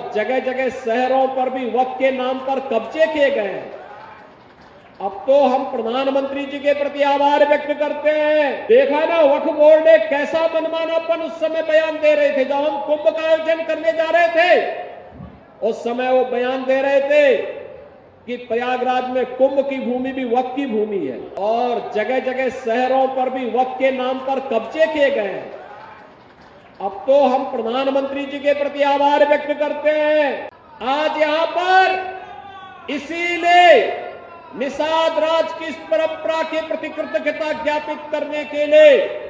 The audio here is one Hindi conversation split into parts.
और जगह जगह शहरों पर भी वक्फ के नाम पर कब्जे किए गए हैं। अब तो हम प्रधानमंत्री जी के प्रति आभार व्यक्त करते हैं। देखा ना, वक्फ बोर्ड ने कैसा मनमानापन उस समय बयान दे रहे थे जब हम कुंभ का आयोजन करने जा रहे थे। उस समय वो बयान दे रहे थे कि प्रयागराज में कुंभ की भूमि भी वक्फ की भूमि है और जगह जगह शहरों पर भी वक्फ के नाम पर कब्जे किए गए हैं। अब तो हम प्रधानमंत्री जी के प्रति आभार व्यक्त करते हैं। आज यहां पर इसीलिए निषाद राज की इस परंपरा के प्रति कृतज्ञता ज्ञापित करने के लिए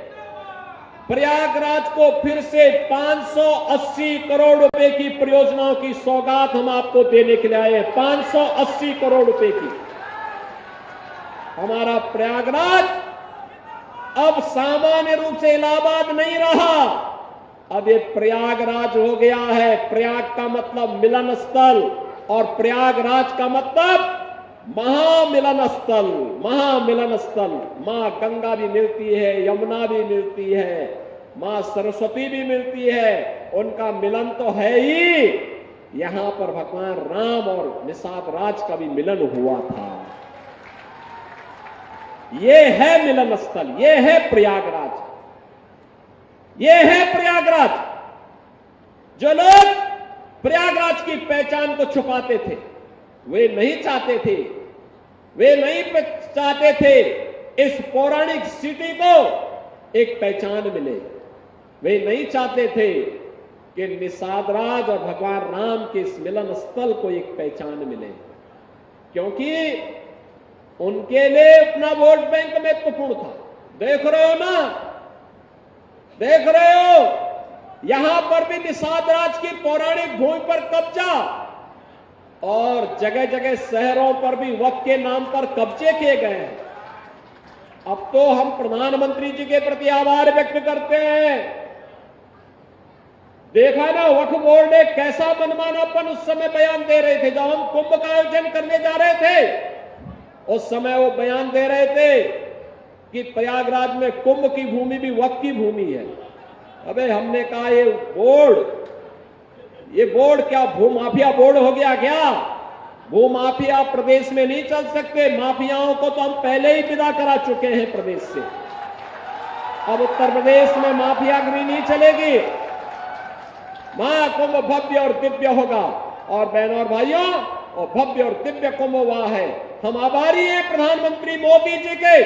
प्रयागराज को फिर से 580 करोड़ रुपए की परियोजनाओं की सौगात हम आपको देने के लिए आए हैं। 580 करोड़ रुपए की। हमारा प्रयागराज अब सामान्य रूप से इलाहाबाद नहीं रहा, अब ये प्रयागराज हो गया है। प्रयाग का मतलब मिलन स्थल और प्रयागराज का मतलब महामिलन स्थल। महामिलन स्थल। मां गंगा भी मिलती है, यमुना भी मिलती है, मां सरस्वती भी मिलती है, उनका मिलन तो है ही। यहां पर भगवान राम और निषाद राज का भी मिलन हुआ था। ये है मिलन स्थल, ये है प्रयागराज, ये है प्रयागराज। जो लोग प्रयागराज की पहचान को छुपाते थे, वे नहीं चाहते थे, वे नहीं चाहते थे इस पौराणिक सिटी को एक पहचान मिले। वे नहीं चाहते थे कि निषाद राज और भगवान राम के इस मिलन स्थल को एक पहचान मिले, क्योंकि उनके लिए अपना वोट बैंक महत्वपूर्ण था। देख रहे हो ना, देख रहे हो, यहां पर भी निषाद राज की पौराणिक भूमि पर कब्जा और जगह जगह शहरों पर भी वक्फ के नाम पर कब्जे किए गए हैं। अब तो हम प्रधानमंत्री जी के प्रति आभार व्यक्त करते हैं। देखा ना, वक्फ बोर्ड ने कैसा मनमानापन उस समय बयान दे रहे थे जब हम कुंभ का आयोजन करने जा रहे थे। उस समय वो बयान दे रहे थे कि प्रयागराज में कुंभ की भूमि भी वक्फ की भूमि है। अबे हमने कहा ये बोर्ड क्या भूमाफिया बोर्ड हो गया क्या? भूमाफिया प्रदेश में नहीं चल सकते। माफियाओं को तो हम पहले ही विदा करा चुके हैं प्रदेश से। अब उत्तर प्रदेश में माफियागिरी नहीं चलेगी। महाकुंभ भव्य और दिव्य होगा। और बहनों और भाइयों, और भव्य और दिव्य कुंभ हुआ है। हम आभारी हैं प्रधानमंत्री मोदी जी के,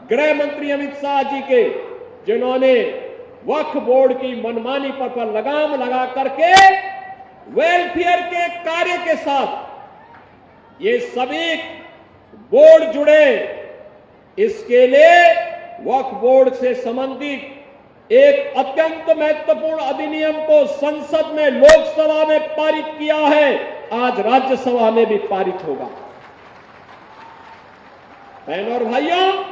गृह मंत्री अमित शाह जी के, जिन्होंने वक्फ बोर्ड की मनमानी पर लगाम लगा करके वेलफेयर के कार्य के साथ ये सभी बोर्ड जुड़े। इसके लिए वक्फ बोर्ड से संबंधित एक अत्यंत महत्वपूर्ण अधिनियम को संसद में, लोकसभा में पारित किया है। आज राज्यसभा में भी पारित होगा। बहनों और भाइयों,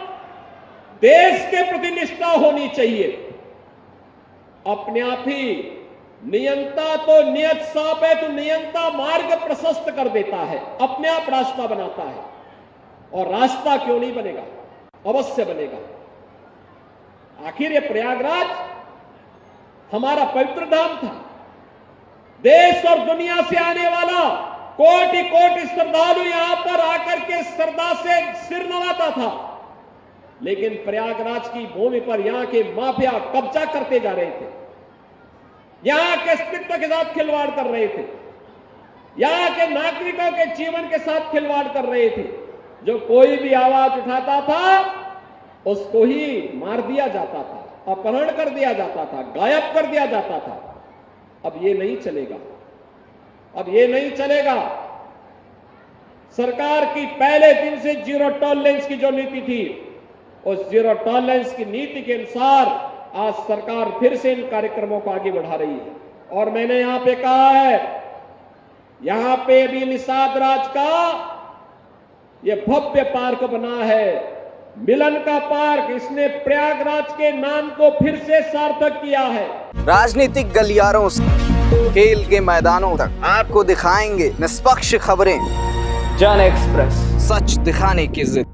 देश के प्रति निष्ठा होनी चाहिए। अपने आप ही नियंता तो नियत साप है, तो नियंता मार्ग प्रशस्त कर देता है, अपने आप रास्ता बनाता है। और रास्ता क्यों नहीं बनेगा? अवश्य बनेगा। आखिर ये प्रयागराज हमारा पवित्र धाम था। देश और दुनिया से आने वाला कोटि कोटि श्रद्धालु यहां पर आकर के श्रद्धा से सिर नवाता था। लेकिन प्रयागराज की भूमि पर यहां के माफिया कब्जा करते जा रहे थे, यहां के अस्तित्व के साथ खिलवाड़ कर रहे थे, यहां के नागरिकों के जीवन के साथ खिलवाड़ कर रहे थे। जो कोई भी आवाज उठाता था उसको ही मार दिया जाता था, अपहरण कर दिया जाता था, गायब कर दिया जाता था। अब ये नहीं चलेगा, अब ये नहीं चलेगा। सरकार की पहले दिन से जीरो टॉलरेंस की जो नीति थी, उस जीरो टॉलरेंस की नीति के अनुसार आज सरकार फिर से इन कार्यक्रमों को आगे बढ़ा रही है। और मैंने यहां पे कहा है, यहां पे भी निषाद राज का ये भव्य पार्क बना है, मिलन का पार्क। इसने प्रयागराज के नाम को फिर से सार्थक किया है। राजनीतिक गलियारों से खेल के मैदानों तक आपको दिखाएंगे निष्पक्ष खबरें। जन एक्सप्रेस, सच दिखाने की जिद।